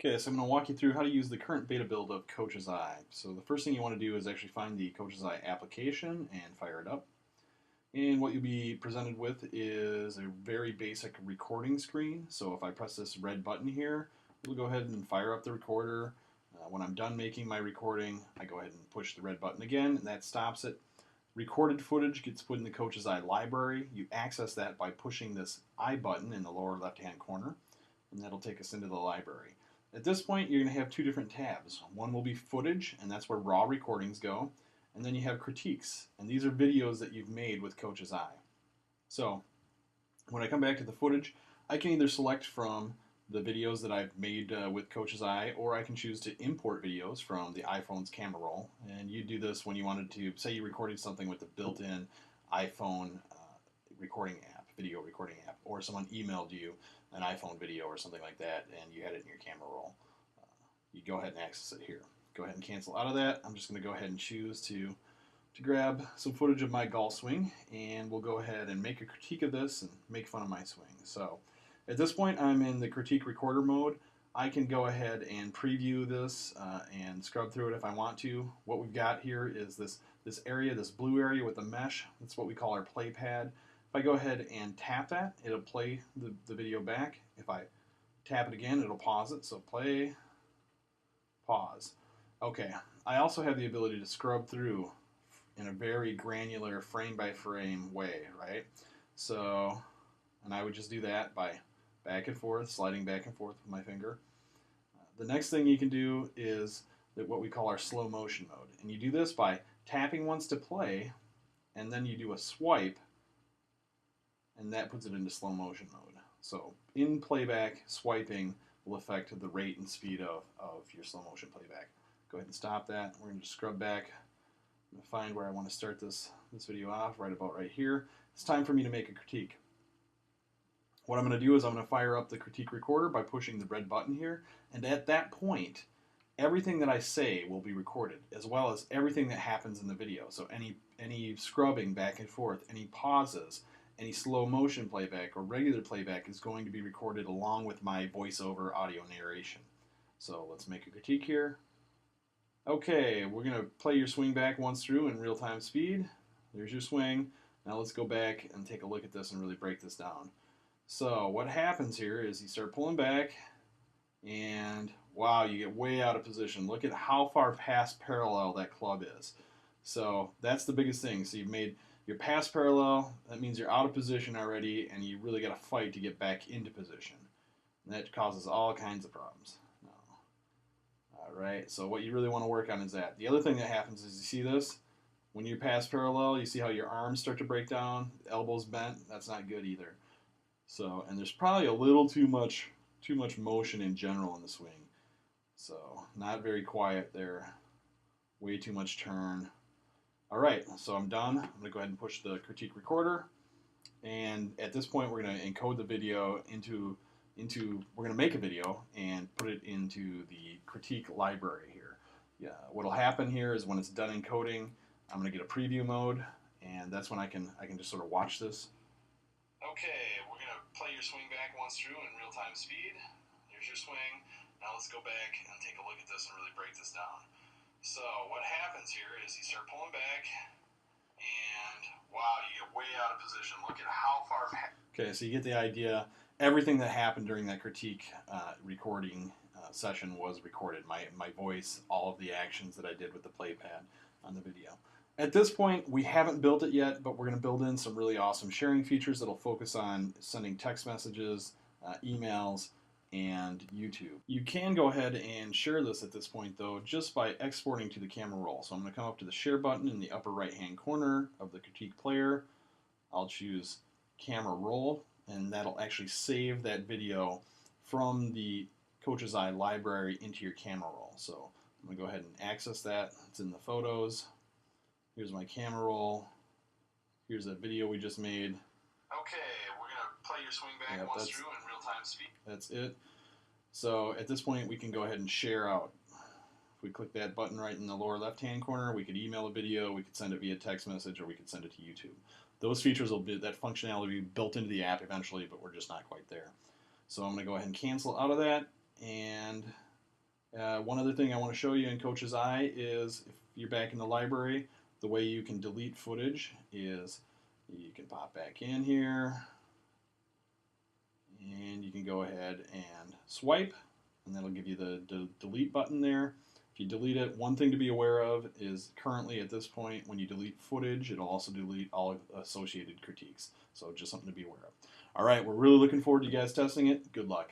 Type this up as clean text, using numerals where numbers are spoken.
Okay, so I'm going to walk you through how to use the current beta build of Coach's Eye. So the first thing you want to do is actually find the Coach's Eye application and fire it up. And what you'll be presented with is a very basic recording screen. So if I press this red button here, it'll go ahead and fire up the recorder. When I'm done making my recording, I go ahead and push the red button again, and that stops it. Recorded footage gets put in the Coach's Eye library. You access that by pushing this I button in the lower left-hand corner, and that'll take us into the library. At this point, you're going to have two different tabs. One will be footage, and that's where raw recordings go. And then you have critiques, and these are videos that you've made with Coach's Eye. So when I come back to the footage, I can either select from the videos that I've made with Coach's Eye, or I can choose to import videos from the iPhone's camera roll. And you do this when you wanted to, say you recorded something with the built-in iPhone recording app, video recording app, or someone emailed you an iPhone video or something like that, and you had it in your camera roll. You go ahead and access it here. Go ahead and cancel out of that. I'm just going to go ahead and choose to grab some footage of my golf swing, and we'll go ahead and make a critique of this and make fun of my swing. So at this point, I'm in the critique recorder mode. I can go ahead and preview this and scrub through it if I want to. What we've got here is this area, this blue area with the mesh. That's what we call our play pad. If I go ahead and tap that, it'll play the video back. If I tap it again, it'll pause it. So play, pause. Okay, I also have the ability to scrub through in a very granular frame-by-frame way, right? So, and I would just do that by back and forth, sliding back and forth with my finger. The next thing you can do is what we call our slow motion mode. And you do this by tapping once to play, and then you do a swipe, and that puts it into slow motion mode. So in playback, swiping will affect the rate and speed of your slow motion playback. Go ahead and stop that. We're going to just scrub back. I'm going to find where I want to start this video off, right about right here. It's time for me to make a critique. What I'm going to do is I'm going to fire up the critique recorder by pushing the red button here, and at that point, everything that I say will be recorded, as well as everything that happens in the video. So any scrubbing back and forth, any pauses, any slow motion playback or regular playback is going to be recorded along with my voiceover audio narration. So let's make a critique here. Okay, we're going to play your swing back once through in real-time speed. There's your swing. Now let's go back and take a look at this and really break this down. So what happens here is you start pulling back, and wow, you get way out of position. Look at how far past parallel that club is. So that's the biggest thing. So you've made your past parallel. That means you're out of position already, and you really got to fight to get back into position. And that causes all kinds of problems. Alright, so what you really want to work on is that. The other thing that happens is you see this? When you're past parallel, you see how your arms start to break down, elbows bent. That's not good either. So, and there's probably a little too much motion in general in the swing. So, not very quiet there. Way too much turn. Alright, so I'm done. I'm going to go ahead and push the critique recorder. And at this point, we're going to encode the video we're going to make a video and put it into the critique library here. Yeah, what'll happen here is when it's done encoding, I'm going to get a preview mode, and that's when I can just sort of watch this. Okay, we're going to play your swing back once through in real-time speed. Here's your swing. Now let's go back and take a look at this and really break this down. So what happens here is you start pulling back, and wow, you get way out of position. Look at how far back. Okay, so you get the idea. Everything that happened during that critique recording session was recorded. My voice, all of the actions that I did with the play pad on the video. At this point, we haven't built it yet, but we're going to build in some really awesome sharing features that'll focus on sending text messages, emails, and YouTube. You can go ahead and share this at this point, though, just by exporting to the camera roll. So I'm going to come up to the share button in the upper right-hand corner of the critique player. I'll choose camera roll, and that'll actually save that video from the Coach's Eye library into your camera roll. So I'm going to go ahead and access that. It's in the photos. Here's my camera roll. Here's a video we just made. Okay, we're going to play your swing back once through in real-time speed. That's it. So at this point, we can go ahead and share out. If we click that button right in the lower left-hand corner, we could email a video, we could send it via text message, or we could send it to YouTube. Those features will be, that functionality will be built into the app eventually, but we're just not quite there. So I'm going to go ahead and cancel out of that, and One other thing I want to show you in Coach's Eye is if you're back in the library, the way you can delete footage is you can pop back in here and you can go ahead and swipe, and that'll give you the delete button there. If you delete it, one thing to be aware of is currently at this point when you delete footage, it'll also delete all associated critiques. So just something to be aware of. All right, we're really looking forward to you guys testing it. Good luck.